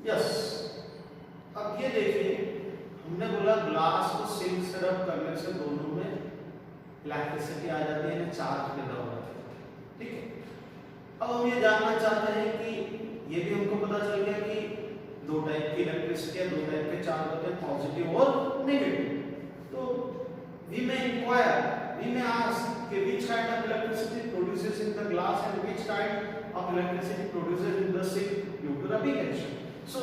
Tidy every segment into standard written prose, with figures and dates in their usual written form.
Yes. अब ये देखिए, हमने बोला ग्लास को सिल्क से रब करने से दोनों में इलेक्ट्रिसिटी आ जाती है, चार्ज पैदा हो जाता है। ठीक है, अब हम ये जानना चाहते हैं कि ये भी हमको पता चल गया कि दो टाइप की इलेक्ट्रिसिटी है, दो टाइप के चार्ज होते हैं, पॉजिटिव और नेगेटिव। तो we may inquire, we may ask कि which kind of electricity produces in the glass and which kind of electricity produces in the silk due to rubbing action. So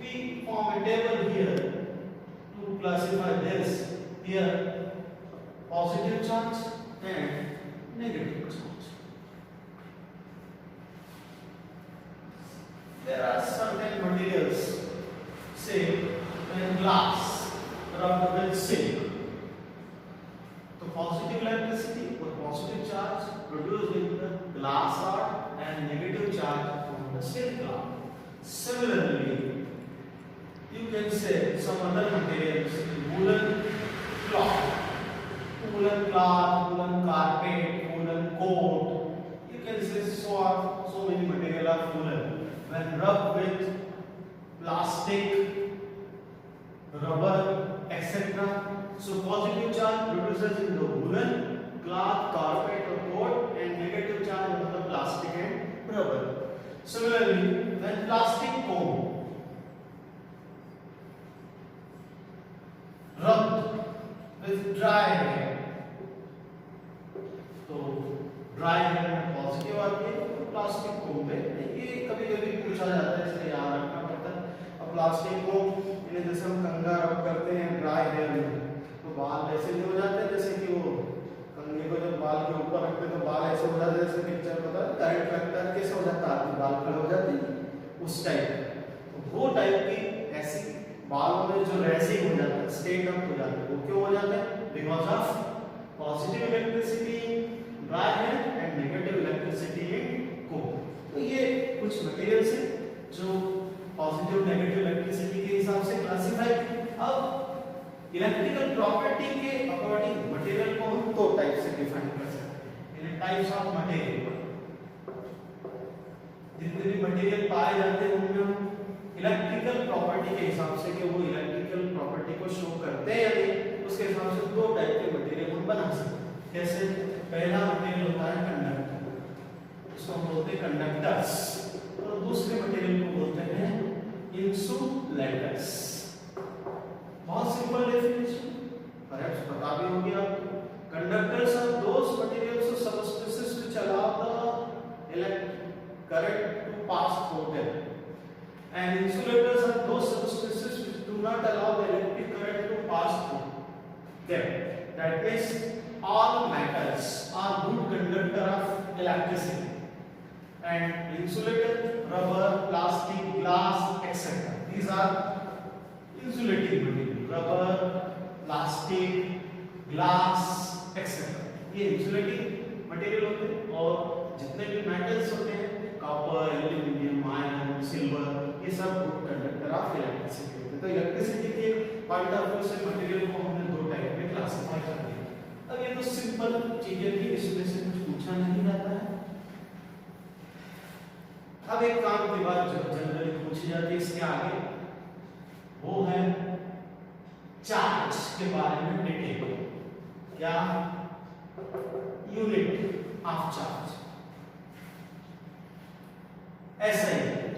we form a table here to classify this. Here positive charge and negative charge. There are certain materials, say when glass rubbed with silk, तो positive electricity or positive charge produced in the glass rod and negative charge from the silk rod. Similarly, you can say some other materials, woolen cloth, woolen carpet, woolen coat. You can say so many material are woolen. When rubbed with plastic, rubber, etc. So positive charge produces in the woolen, cloth, carpet or coat, and negative charge on the plastic and rubber. Similarly, when plastic comb rubbed with dry hair, तो dry hair में positive आती है, तो plastic कोम में ये कभी-कभी पूछा जाता है, इसलिए याद रखना पड़ता है। अब प्लास्टिक कोम इन्हें जैसे हम कंघा रब करते हैं ड्राई हेयर में, तो बाल वैसे नहीं हो जाते जैसे कि वो कंघे को जब बाल के ऊपर रखते हैं तो बाल ऐसे हो जाते हैं, जैसे पिक्चर पता है करंट लगता है कैसे हो जाता है, बाल खड़े हो जाते हैं उस टाइप। तो वो टाइप की ऐसी बालों में जो रेसिंग हो जाता है, स्टेट अप हो जाता है, वो क्यों हो जाता है? Because of positive electricity dry hair and negative electricity in comb. तो ये कुछ मटेरियल्स हैं जो पॉजिटिव नेगेटिव इलेक्ट्रिसिटी के हिसाब से क्लासिफाई। अब इलेक्ट्रिकल प्रॉपर्टी के अकॉर्डिंग मटेरियल को हम दो टाइप से डिफाइन कर सकते हैं, टाइप्स ऑफ मटेरियल। जितने भी मटेरियल पाए जाते हैं उनमें हम इलेक्ट्रिकल प्रॉपर्टी के हिसाब से कि वो इलेक्ट्रिकल प्रॉपर्टी को शो करते हैं या नहीं, उसके हिसाब से दो टाइप के मटेरियल हम बना सकते हैं। जैसे पहला मटेरियल होता है कंडक्टर, उसको हम बोलते हैं कंडक्टर्स, और दूसरे मटेरियल को बोलते हैं इंसुलेटर्स। बहुत सिंपल डेफिनेशन, परहैप्स पता भी होगी आपको। कंडक्टर्स आर दोस मटेरियल्स और substances which allow the electric current to pass through them, and insulators are those substances which do not allow the electric current to pass through them. That means all metals are good conductor of electricity, and insulator, rubber, plastic, glass, etc. These are insulating material. Rubber, plastic, glass, etc. ये insulating material होते हैं, और जितने भी metals होते हैं, copper, aluminium, iron, silver, ये सब गुड कंडक्टर ऑफ इलेक्ट्रिसिटी होते हैं। तो इलेक्ट्रिसिटी के पॉइंट ऑफ व्यू से मटेरियल को हमने दो टाइप में क्लासिफाई कर दिया। अब ये तो सिंपल चीजें थी, इसमें से कुछ पूछा नहीं जाता है। अब एक काम की बात जो जनरली पूछी जाती है इसके आगे, वो है चार्ज के बारे में डिटेल। क्या? Unit of charge SI unit.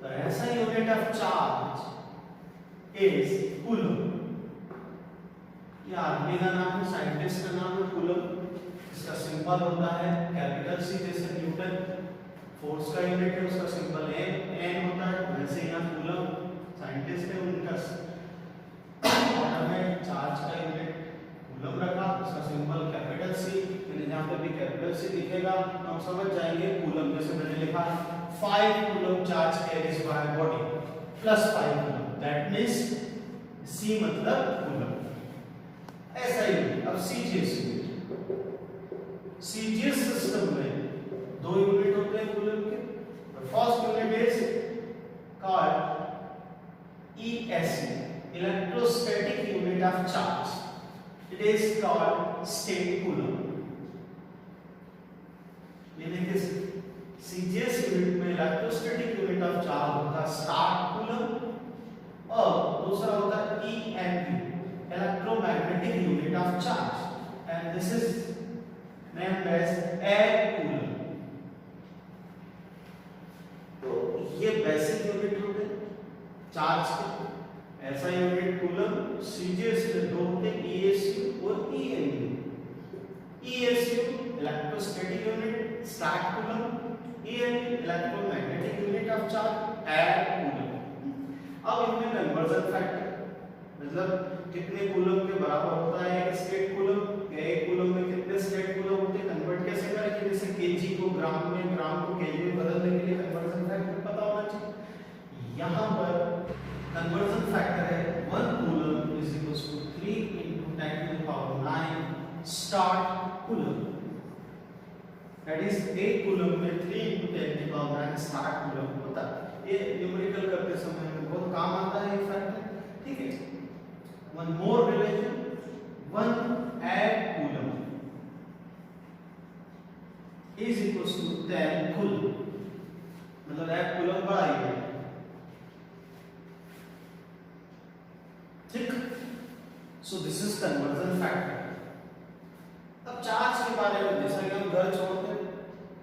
The SI unit of charge is coulomb. ये आदमी का नाम है, साइंटिस्ट का नाम है कूलम। इसका सिंबल होता है कैपिटल C, जैसे न्यूटन फोर्स का यूनिट है, उसका सिंबल N होता है, वैसे यहाँ कूलम साइंटिस्ट है, उनका है चार्ज का यूनिट कूलम रखा, उसका सिंबल कैपिटल C। यहाँ पे भी कैपिटल C दिखेगा, हम समझ जाएंगे कूलम। जैसे मैंने लिखा 5 coulomb charge carries by body plus 5 coulomb, that means C मतलब कूलम। ऐसा ही अब CGS यूनिट, CGS सिस्टम में दो यूनिट होते हैं कूलम के। First unit is called ESE, electrostatic unit of charge. It is called stat coulomb. ये देखिए CGS यूनिट में electrostatic unit unit of charge होता है स्टार्ट कूलम और दूसरा होता है EMU electromagnetic unit of charge and this is named as air coulomb. तो ये बेसिक यूनिट हो गए चार्ज के। ऐसा यूनिट कूलम सीजीएस में दो होते ESU और EMU। ESU electrostatic unit start coulomb, EMU electromagnetic unit of charge air coulomb. अब इनमें कन्वर्जन फैक्टर मतलब कितने कूलम के बराबर होता है एक स्टेट कूलम, एक कूलम में कितने स्टेट कूलम होते हैं, कन्वर्ट कैसे करेंगे, जैसे केजी को ग्राम में, ग्राम को केजी में बदलने के लिए कन्वर्जन फैक्टर पता होना चाहिए। यहाँ पर कन्वर्जन फैक्टर है 1 coulomb is equals to 3 into 10 to the power 9 stat coulomb. That is 1 coulomb में 3 into 10 to the power 9 stat coulomb होता है। ये न्यूमेरिकल करते समय में बहुत काम आता है ये फैक्टर, ठीक है। One more relation, 1 air coulomb is equals to 10 coulomb, मतलब air coulomb बड़ा ही है, ठीक। So this is conversion factor। अब चार्ज के बारे में जैसा कि हम घर छोड़ते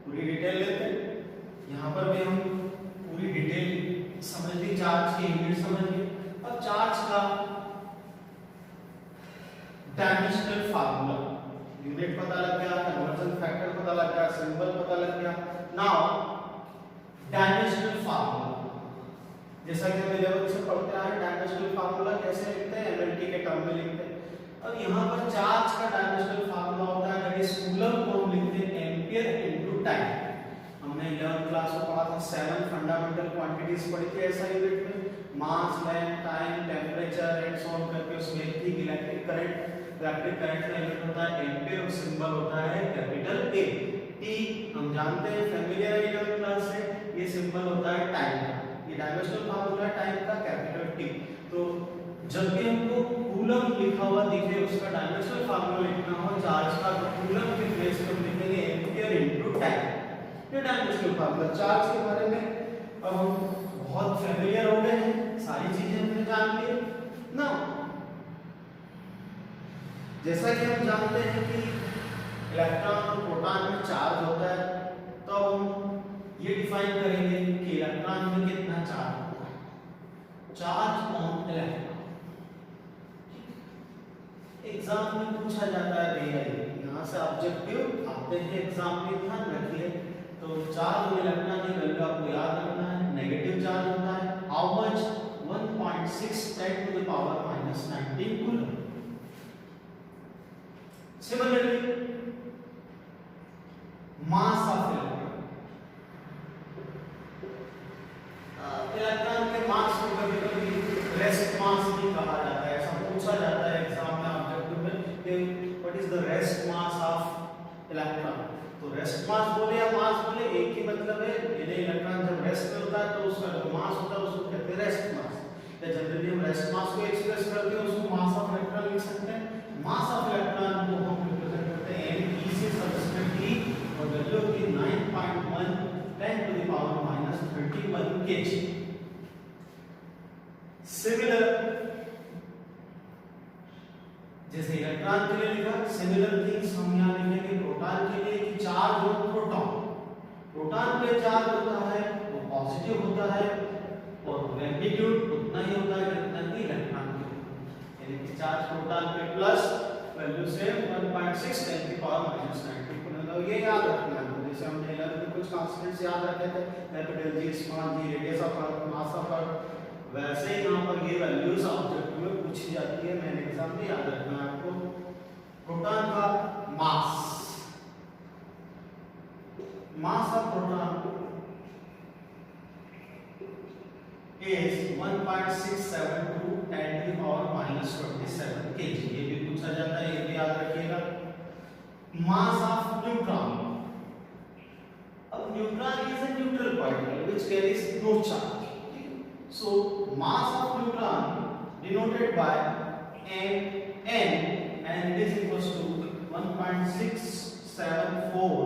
पूरी डिटेल लेते हैं, यहाँ पर भी हम पूरी डिटेल समझ ली, चार्ज की यूनिट समझ ली। अब चार्ज का डायमेंशनल फार्मूला, यूनिट पता लग गया, कन्वर्जन फैक्टर पता लग गया, सिंबल पता लग गया। नाउ डायमेंशनल फार्मूला, जैसा कि हम 11th से पढ़ते आए, डायमेंशनल फार्मूला कैसे लिखते हैं, एमएलटी के टर्म में लिखते हैं। अब यहाँ पर चार्ज का डायमेंशनल फार्मूला होता है दैट इज कूलम को हम लिखते हैं एम्पियर इनटू टाइम। हमने 11th क्लास में पढ़ा था, 7 फंडामेंटल क्वांटिटीज पढ़ी थी ऐसा यूनिट में, mass, length, time, temperature and so on करके उसमें एक इलेक्ट्रिक करंट, इलेक्ट्रिक करंट का यूनिट होता है एम्पीयर और सिंबल होता है कैपिटल ए। टी हम जानते हैं फैमिलियर है 11th क्लास से, ये सिंबल होता है टाइम का, ये डायमेंशनल फार्मूला टाइम का कैपिटल टी। तो जब भी हमको कूलम लिखा हुआ दिखे उसका डायमेंशनल फार्मूला लिखना हो चार्ज का, तो कूलम के प्लेस पे हम लिखेंगे एम्पीयर इनटू टाइम, ये डायमेंशनल फार्मूला। चार्ज के बारे में अब हम बहुत फैमिलियर हो गए हैं, सारी चीजें हमने जान ली ना। जैसा कि हम जानते हैं कि इलेक्ट्रॉन और प्रोटॉन में चार्ज होता है, तो हम ये डिफाइन करेंगे कि इलेक्ट्रॉन में कितना चार्ज होता है, चार्ज ऑन इलेक्ट्रॉन। एग्जाम में पूछा जाता है भैया, यहाँ से ऑब्जेक्टिव आते हैं एग्जाम में, ध्यान रखिए। तो चार्ज ऑन इलेक्ट्रॉन की वैल्यू आपको याद रखना है, नेगेटिव चार्ज होता है how much 1.6 10 to the power minus 19 coulomb. Similarly, mass of electron, electron के मास को कभी-कभी रेस्ट मास भी कहा जाता है, ऐसा पूछा जाता है एग्जाम में ऑब्जेक्टिव में कि what is the rest mass of electron. तो रेस्ट मास बोले या मास बोले एक ही मतलब है, यदि इलेक्ट्रॉन जब रेस्ट में होता है तो उसका जो मास होता है उसको कहते हैं रेस्ट मास, या जनरली हम रेस्ट मास को एक्सप्रेस करते हैं उसको मास ऑफ इलेक्ट्रॉन लिख सकते हैं। मास ऑफ इलेक्ट्रॉन को हम रिप्रेजेंट करते हैं m e से सब्सक्रिप्ट e और वैल्यू की 9.1 10 to the power minus 31 kg। Similar जैसे इलेक्ट्रॉन के लिए लिखा, सिमिलर थिंग्स हम यहाँ लिखेंगे प्रोटॉन के लिए कि चार्ज ऑन प्रोटॉन, प्रोटॉन पे चार्ज होता है वो पॉजिटिव होता है और मैग्नीट्यूड उतना ही होता है जितना कि इलेक्ट्रॉन के, यानी कि चार्ज प्रोटॉन पे प्लस वैल्यू से 1.6 10 की पावर माइनस 19। मतलब ये याद रखना है, जैसे हमने 11th में कुछ कांस्टेंट्स याद रखे थे, capital G, small G, radius of earth, mass of earth, वैसे ही यहाँ पर ये वैल्यूज ऑब्जेक्टिव में पूछी जाती है, मैंने एग्जाम में याद रखना है आपको। प्रोटॉन का मास, मास of proton is 1.672 10 to the power minus 27 kg, ये भी पूछा जाता है, ये भी याद रखिएगा। मास ऑफ न्यूट्रॉन, अब neutron is a neutral particle which carries no charge, so mass of neutron denoted by n and it is equals to 1.674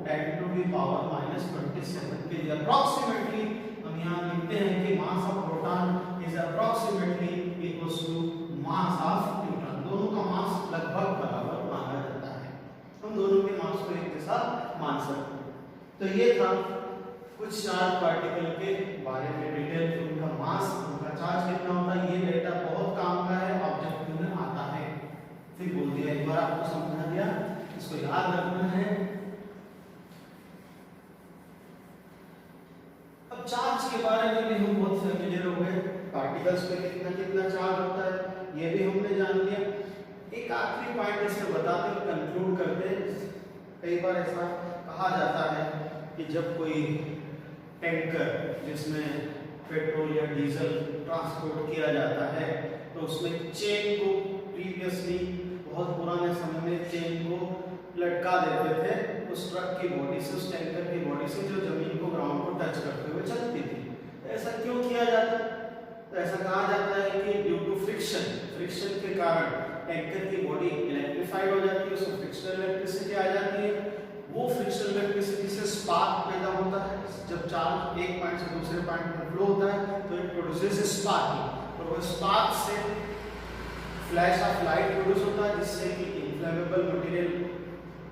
10 to the power minus 27 kg। approximately हम यहाँ लिखते हैं कि mass of proton is approximately equals to mass of neutron. दोनों का मास लगभग बराबर माना जाता है, हम दोनों के मास को एक जैसा मान सकते हैं। तो ये था कुछ चार्ज पार्टिकल के बारे में डिटेल, उनका मास, उनका चार्ज कितना होता है, ये डेटा बहुत काम का है, ऑब्जेक्टिव में आता है। फिर बोल दिया, एक बार आपको समझा दिया, इसको याद रखना है। अब चार्ज के बारे में भी हम बहुत फेमिलियर हो गए, पार्टिकल्स पे कितना कितना चार्ज होता है ये भी हमने जान लिया। एक आखिरी पॉइंट इसे बताते हुए कंक्लूड करते हैं। कई बार ऐसा कहा जाता है कि जब कोई टैंकर जिसमें पेट्रोल या डीजल ट्रांसपोर्ट किया जाता है तो उसमें चेन को प्रीवियसली बहुत पुराने समय में चेन को लटका देते थे उस ट्रक की बॉडी से, उस टैंकर की बॉडी से, जो जमीन को, ग्राउंड को टच करते हुए चलती थी। ऐसा क्यों किया जाता है? तो ऐसा कहा जाता है कि ड्यू टू फ्रिक्शन के कारण टैंकर की बॉडी इलेक्ट्रीफाइड हो जाती है, उसमें फ्रिक्शनल इलेक्ट्रिसिटी आ जाती है। वो फ्रिक्शनल इलेक्ट्रिसिटी से स्पार्क पैदा होता है। जब चार्ज एक पॉइंट से दूसरे पॉइंट में फ्लो होता है तो इट प्रोड्यूसेस स्पार्किंग, और वो स्पार्क से फ्लैश ऑफ लाइट प्रोड्यूस होता है जिससे कि इन्फ्लेमेबल मटेरियल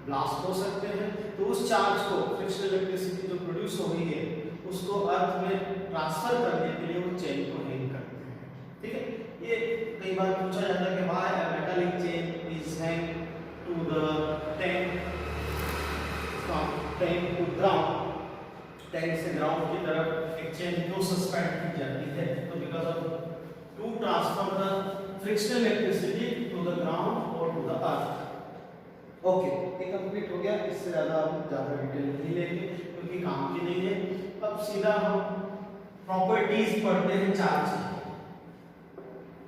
ब्लास्ट हो सकते हैं। तो उस चार्ज को, फ्रिक्शनल इलेक्ट्रिसिटी जो प्रोड्यूस हो रही है, उसको अर्थ में ट्रांसफर करने के लिए वो चेन को हैंग करते हैं। ठीक है, ये कई बार पूछा जाता है कि why a metallic chain is hang to the tank from tank to ground, टैंक से ग्राउंड की तरफ एक चेन क्यों सस्पेंड की जाती है? तो because of to transfer the frictional electricity to the ground और टू द अर्थ। ओके, ये कंप्लीट हो गया। इससे ज्यादा डिटेल नहीं लेंगे क्योंकि काम की नहीं है। अब सीधा हम प्रॉपर्टीज पढ़ते हैं चार्ज की,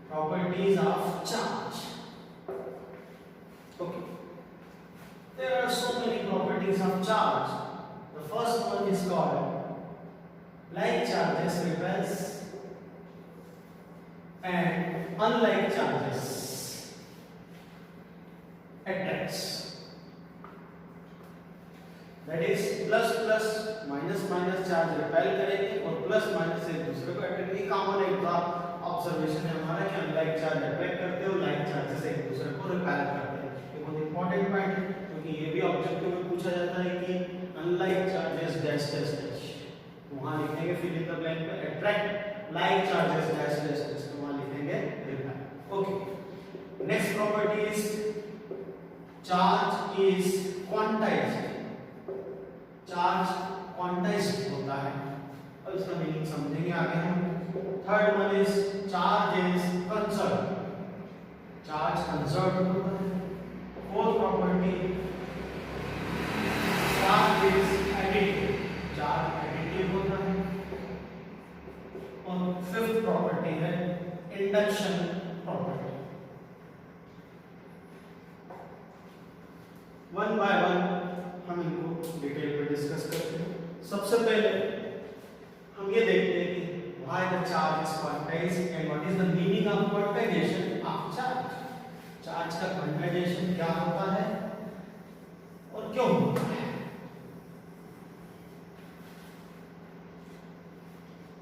properties of charge. Okay, there are so many properties of charge. The first one is called like charges repels and unlike charges attracts, that is plus plus minus minus charge repel करेंगे और plus minus एक दूसरे को attract. ये common एक observation है हमारा कि अनलाइक चार्ज अट्रैक्ट करते हैं और लाइक चार्जेस एक दूसरे को रिपेल करते हैं। ये बहुत इंपॉर्टेंट पॉइंट है क्योंकि ये भी ऑब्जेक्टिव में पूछा जाता है कि unlike charges dash dash dash, वहां लिखेंगे फिल इन द ब्लैंक में attract like charges dash dash dash, okay. Next property is charge is quantized, charge quantized होता है। अब इसका मीनिंग समझेंगे आगे हम। Third one is charge is conserved, charge conserved होता है। Fourth property charge is additive, charge additive होता है। और फिफ्थ प्रॉपर्टी है induction property. One by one हम इनको डिटेल में डिस्कस करते हैं। सबसे पहले हम ये देखते हैं कि why the charge is quantized and what is the meaning of quantization of charge. Charge का क्वांटाइजेशन क्या होता है और क्यों होता है?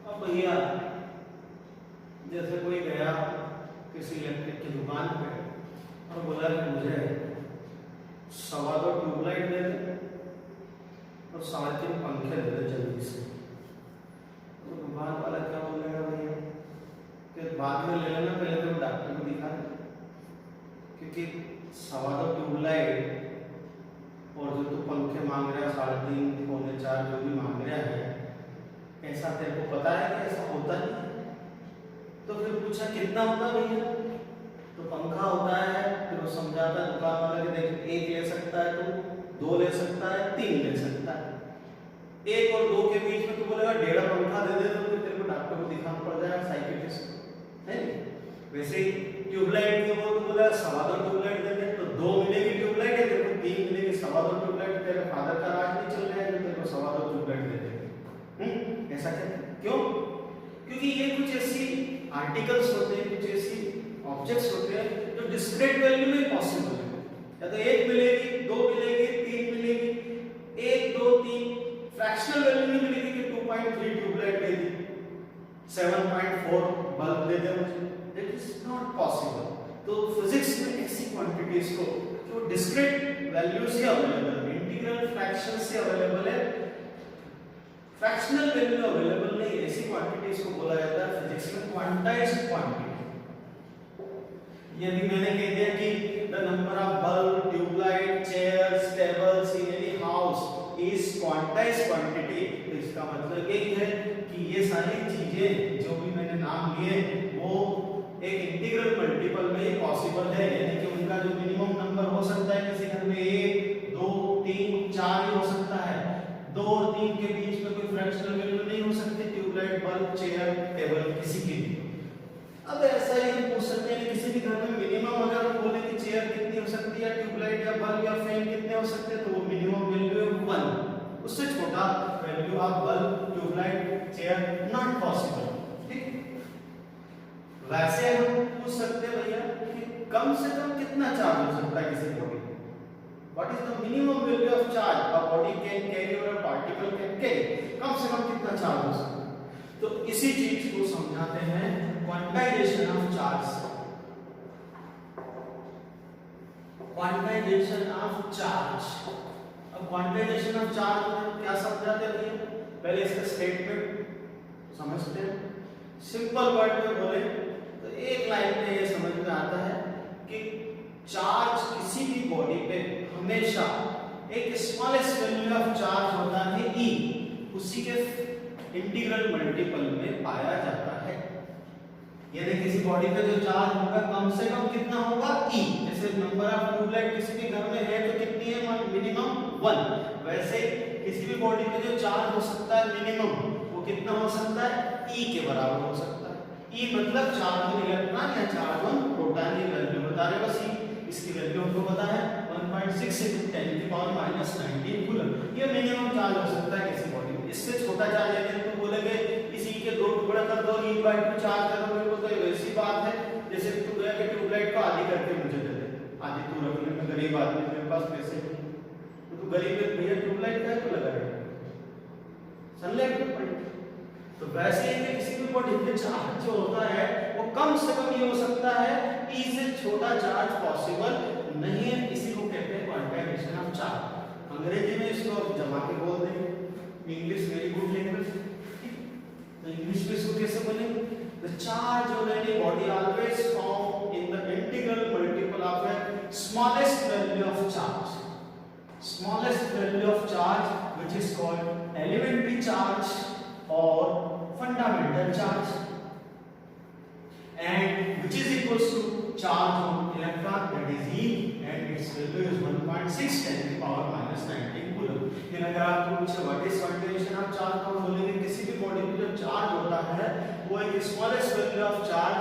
अब भैया जैसे कोई गया किसी इलेक्ट्रिक की दुकान पे और बोला कि मुझे 2.25 ट्यूबलाइट दे दे और 3.5 पंखे दे दे जल्दी से, तो दुकान वाला क्या बोलेगा भैया कि बाद में ले लेना, पहले तो डॉक्टर को दिखा दे, क्योंकि 2.25 ट्यूबलाइट और जो तू पंखे मांग रहा है 3.5 पौने 4 जो भी मांग रहा है, ऐसा तेरे को पता है कि ऐसा होता नहीं। तो फिर पूछा कितना होता है भैया? तो पंखा होता है, फिर वो समझाता है दुकान वाला कि देख 1 ले सकता है तू, 2 ले सकता है, 3 ले सकता है। 1 और 2 के बीच में तू बोलेगा 1.5 पंखा दे दे, तो फिर तेरे को डॉक्टर को दिखाना पड़ जाएगा, साइकियाट्रिस्ट है। वैसे ही ट्यूबलाइट के वो तो बोला 2.25 ट्यूबलाइट दे दे, तो 2 मिलेगी ट्यूबलाइट है, तेरे को 3 मिलेगी 2.25 ट्यूबलाइट। तेरे फादर का राज नहीं चल रहा है, तेरे को 2.25 ट्यूबलाइट दे देंगे। ऐसा क्यों? क्योंकि ये कुछ ऐसी आर्टिकल्स होते हैं, कुछ ऐसी ऑब्जेक्ट्स होते हैं जो डिस्क्रीट वैल्यू में पॉसिबल है। या तो 1 मिलेगी, 2 मिलेगी, 3 मिलेगी, 1 2 3 फ्रैक्शनल वैल्यू में मिलेगी कि 2.3 ट्यूबलाइट दे दी, 7.4 बल्ब दे दे मुझे, दैट इज नॉट पॉसिबल। तो फिजिक्स में ऐसी क्वांटिटीज को जो डिस्क्रीट वैल्यू से अवेलेबल है, इंटीग्रल फ्रैक्शन से अवेलेबल है, फ्रैक्शनल वैल्यू अवेलेबल नहीं, ऐसी क्वांटिटीज को बोला जाता है फिजिक्स में क्वांटाइज्ड क्वांटिटी। यदि मैंने कह दिया कि the number of bulb, tube light, chairs, tables in any house is quantized quantity, तो इसका मतलब यही है कि ये सारी चीजें जो भी मैंने नाम लिए वो एक इंटीग्रल मल्टीपल में ही पॉसिबल है, यानी कि उनका जो मिनिमम नंबर हो सकता है किसी घर में 1, 2, 3, 4 ही हो सकता है। 2 और 3 के बीच में कोई फ्रैक्शनल वैल्यू नहीं हो सकती, ट्यूबलाइट, बल्ब, चेयर, टेबल किसी की भी। अब ऐसा ही पूछ सकते हैं किसी भी घर में मिनिमम अगर हम बोले कि चेयर कितनी हो सकती है, ट्यूबलाइट या बल्ब या फैन कितने हो सकते हैं, तो वो मिनिमम वैल्यू है 1, उससे छोटा value of bulb, tube light, chair not possible. वैसे हम पूछ सकते हैं भैया कि कम से कम कितना चार्ज हो सकता है किसी बॉडी में, what is the minimum value of charge a body can carry और अ पार्टिकल कैन कैरी, कम से कम कितना चार्ज हो सकता है। तो इसी चीज को समझाते हैं quantization of charge. Quantization of charge, अब क्वांटाइजेशन ऑफ चार्ज में क्या समझाते हैं, पहले इसका स्टेटमेंट समझते हैं। सिंपल वर्ड में बोले तो एक लाइन में ये समझ में आता है कि चार्ज किसी भी बॉडी पे हमेशा एक स्मॉलेस्ट वैल्यू ऑफ चार्ज होता है E, उसी के इंटीग्रल मल्टीपल में पाया जाता है। यानी किसी बॉडी पे जो चार्ज होगा कम से कम कितना होगा E, जैसे नंबर ऑफ ट्यूबलाइट किसी भी घर में है तो कितनी है, मिनिमम 1, वैसे किसी भी बॉडी पे जो चार्ज हो सकता है मिनिमम वो कितना हो सकता है, E के बराबर हो सकता है। E मतलब चार्ज ऑन इलेक्ट्रॉन या चार्ज ऑन प्रोटॉन, ये वैल्यू बता रहे बस E, इसकी वैल्यू हमको पता है 1.6 × 10⁻⁻19 कूलम, ये मिनिमम चार्ज हो सकता है किसी बॉडी में। इससे छोटा चार्ज यदि तो बोलेंगे इसी के 2 टुकड़ा कर दो, E/2 चार्ज कर दो, मेरे को तो वैसी बात है जैसे तू गया कि ट्यूबलाइट को आधी करके मुझे दे दे, आधी तू रख ले, मैं गरीब आदमी, मेरे पास पैसे नहीं, तो तू गरीब है भैया, ट्यूबलाइट का क्यों लगा रहे सनलाइट पर। तो वैसे ही किसी भी बॉडी में चार्ज जो होता है वो कम से कम ये हो सकता है, E से छोटा चार्ज पॉसिबल नहीं है, इसी को कहते हैं क्वांटाइजेशन ऑफ चार्ज। अंग्रेजी में इसको जमा के बोल देंगे, इंग्लिश वेरी गुड लैंग्वेज, तो इंग्लिश में इसको कैसे बोलेंगे, the charge on any body always found in the integral multiple of the smallest value of charge, smallest value of charge which is called elementary charge or fundamental charge, and which is equals to charge on electron, that is E, and its value is 1.6 × 10⁻⁻19 coulomb. लेकिन अगर आपको पूछे what is quantization of charge, तो हम बोलेंगे किसी भी body में जो चार्ज होता है वो एक स्मॉलेस्ट वैल्यू ऑफ चार्ज,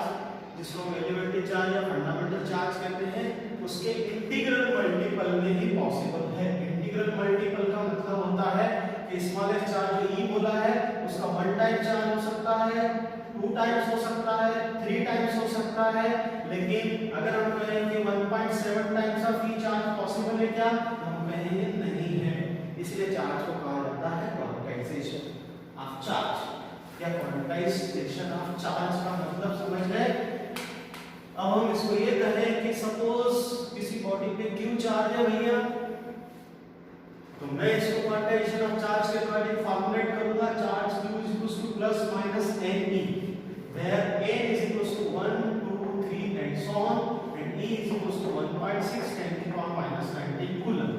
जिसको हम एलिमेंट्री चार्ज या फंडामेंटल चार्ज कहते हैं, उसके इंटीग्रल मल्टीपल में ही पॉसिबल है। इंटीग्रल मल्टीपल का मतलब होता है स्मॉलेस्ट चार्ज जो E बोला है उसका 1 टाइम चार्ज हो सकता है, 2 टाइम्स हो सकता है, 3 टाइम्स हो सकता है, लेकिन अगर हम कहें कि 1.7 times of E charge possible है क्या, हम कहेंगे नहीं है। इसलिए चार्ज को कहा जाता है क्वांटाइजेशन ऑफ चार्ज। या क्वांटाइजेशन ऑफ चार्ज का मतलब समझ गए। अब हम इसको ये कहें कि सपोज किसी बॉडी पे Q चार्ज है भैया, तो मैं इसको क्वांटाइजेशन ऑफ चार्ज के अकॉर्डिंग फॉर्मुलेट करूंगा, charge Q +/- NE, where N = 1, 2, 3 and so on, and E = 1.6 × 10⁻⁻19 coulomb.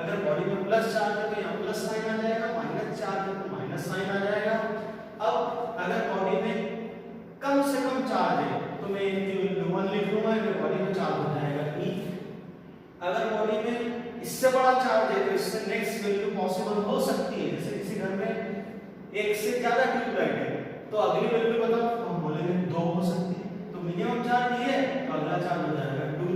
अगर बॉडी में प्लस चार्ज है तो यहाँ प्लस साइन आ जाएगा, माइनस चार्ज है तो माइनस साइन आ जाएगा। अब अगर बॉडी में कम से कम चार्ज है तो मैं इनकी वैल्यू 1 लिख लूंगा, ये बॉडी में चार्ज हो जाएगा E। अगर बॉडी में इससे बड़ा चार्ज है तो इससे नेक्स्ट वैल्यू पॉसिबल हो सकती है, जैसे किसी घर में एक से ज्यादा ट्यूबलाइट है तो अगली वैल्यू बताओ, तो हम बोलेंगे 2 हो सकती है। तो मिनिमम चार्ज ये है तो अगला चार्ज हो जाएगा 2,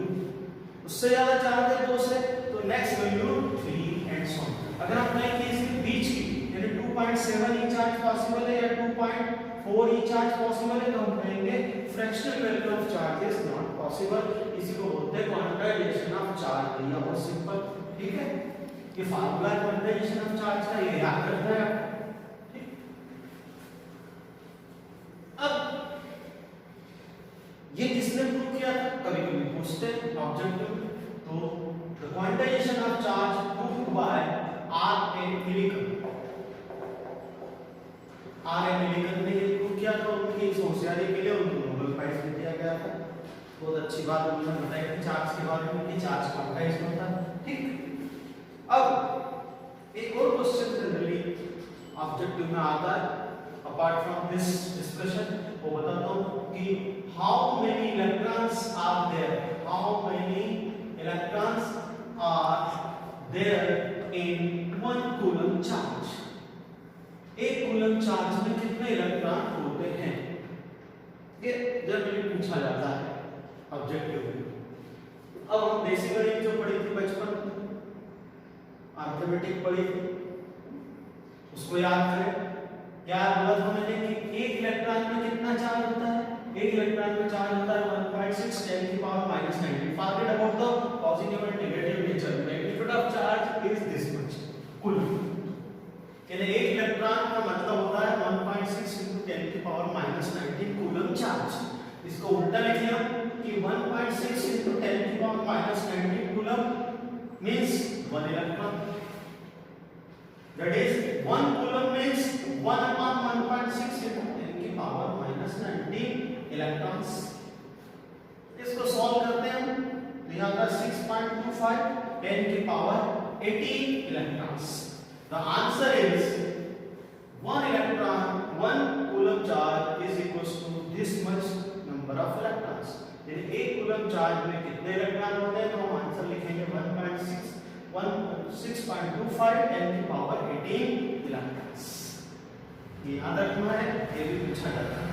उससे ज्यादा चार्ज है 2 से तो next value 3 and so on. अगर हम कहें कि इसके बीच की यानी 2.7 ई चार्ज पॉसिबल है या 2.4 ई चार्ज पॉसिबल है, तो हम कहेंगे fractional value of charge is not possible. इसी को बोलते हैं क्वांटाइजेशन ऑफ चार्ज। भैया बहुत सिंपल, ठीक है, ये फार्मूला क्वांटाइजेशन ऑफ चार्ज का, ये याद रखना है। ठीक, अब पूछते हैं ऑब्जेक्टिव। तो the quantization of charge proved by R A Millikan. R A Millikan ने ये प्रूव किया था, उनकी इस होशियारी के लिए उनको नोबेल प्राइज भी दिया गया था। बहुत अच्छी बात उन्होंने बताई कि चार्ज के बारे में कि चार्ज क्वांटाइज होता है। ठीक, अब एक और क्वेश्चन जनरली ऑब्जेक्टिव में आता है अपार्ट फ्रॉम दिस डिस्कशन, वो बताता हूं कि how many electrons are there, how many electrons are there in 1 coulomb charge. एक कूलम चार्ज में कितने इलेक्ट्रॉन होते हैं, ये जनरली पूछा जाता है ऑब्जेक्टिव में। अब हम बेसिक गणित जो पढ़ी थी बचपन, अर्थमेटिक पढ़ी थी, उसको याद करें। याद बोला था मैंने कि एक इलेक्ट्रॉन में कितना चार्ज होता है, एक इलेक्ट्रॉन में चार्ज होता है 1.6 10 की power -19। Forget about the positive and negative nature, magnitude of charge is this much coulomb. यानी एक इलेक्ट्रॉन का मतलब होता है 1.6 × 10 की पावर -19 कूलम चार्ज। इसको उल्टा लिखिए कि 1.6 × 10 की power -19 coulomb means 1 electron. That is 1 coulomb means 1/1.6 × 10 की पावर -19 इलेक्ट्रॉन्स। इसको सॉल्व करते हैं हम, तो यहाँ का 6.25 10 की power 18 electrons. The answer is 1 electron 1 coulomb charge is equals to this much number of electrons। यानी एक कूलम चार्ज में कितने इलेक्ट्रॉन होते हैं, तो हम आंसर लिखेंगे 6.25 10 की पावर 18 इलेक्ट्रॉन्स। ये याद रखना है, ये भी पूछा जाता है।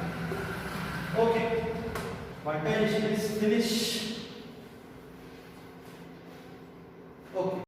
Okay, quantization is finish. Okay.